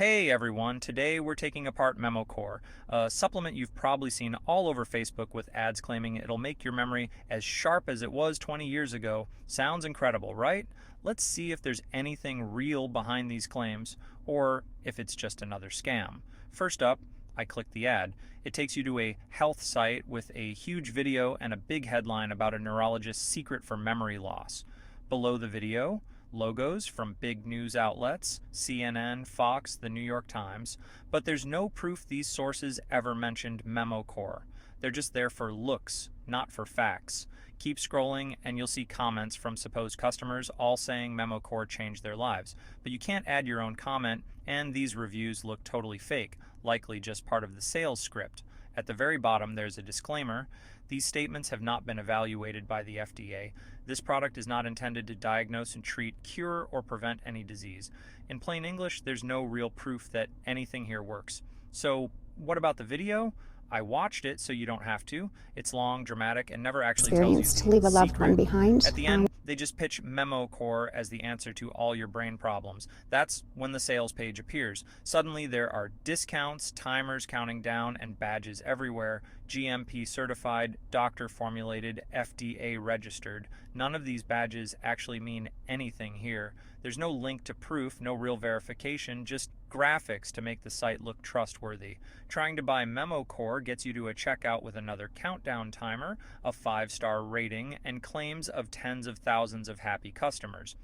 Hey everyone, today we're taking apart MemoCore, a supplement you've probably seen all over Facebook with ads claiming it'll make your memory as sharp as it was 20 years ago. Sounds incredible, right? Let's see if there's anything real behind these claims, or if it's just another scam. First up, I click the ad. It takes you to a health site with a huge video and a big headline about a neurologist's secret for memory loss. Below the video, logos from big news outlets, CNN, Fox, the New York Times, but there's no proof these sources ever mentioned MemoCore. They're just there for looks, not for facts. Keep scrolling and you'll see comments from supposed customers all saying MemoCore changed their lives. But you can't add your own comment, and these reviews look totally fake, likely just part of the sales script. At the very bottom, there's a disclaimer. These statements have not been evaluated by the FDA. This product is not intended to diagnose and treat, cure, or prevent any disease. In plain English, there's no real proof that anything here works. So, what about the video? I watched it, so you don't have to. It's long, dramatic, and never actually tells you To leave a the loved one secret. behind. At the end, they just pitch MemoCore as the answer to all your brain problems. That's when the sales page appears. Suddenly, there are discounts, timers counting down, and badges everywhere. GMP certified, doctor formulated, FDA registered. None of these badges actually mean anything here. There's no link to proof, no real verification, just graphics to make the site look trustworthy. Trying to buy MemoCore gets you to a checkout with another countdown timer, a 5-star rating, and claims of tens of thousands of happy customers.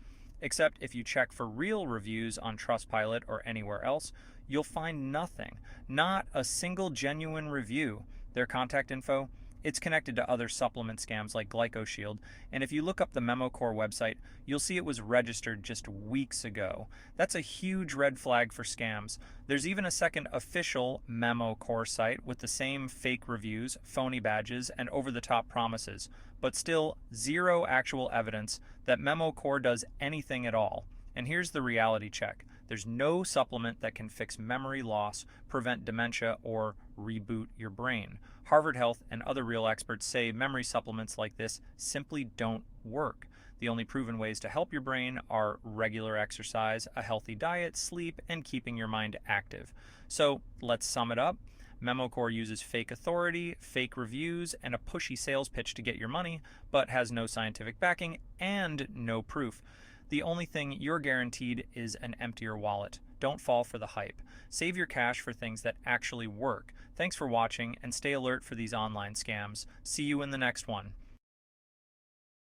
Except if you check for real reviews on Trustpilot or anywhere else, you'll find nothing. Not a single genuine review. Their contact info? It's connected to other supplement scams like GlycoShield, and if you look up the MemoCore website, you'll see it was registered just weeks ago. That's a huge red flag for scams. There's even a second official MemoCore site with the same fake reviews, phony badges, and over-the-top promises, but still zero actual evidence that MemoCore does anything at all. And here's the reality check. There's no supplement that can fix memory loss, prevent dementia, or reboot your brain. Harvard Health and other real experts say memory supplements like this simply don't work. The only proven ways to help your brain are regular exercise, a healthy diet, sleep, and keeping your mind active. So let's sum it up. MemoCore uses fake authority, fake reviews, and a pushy sales pitch to get your money, but has no scientific backing and no proof. The only thing you're guaranteed is an emptier wallet. Don't fall for the hype. Save your cash for things that actually work. Thanks for watching, and stay alert for these online scams. See you in the next one.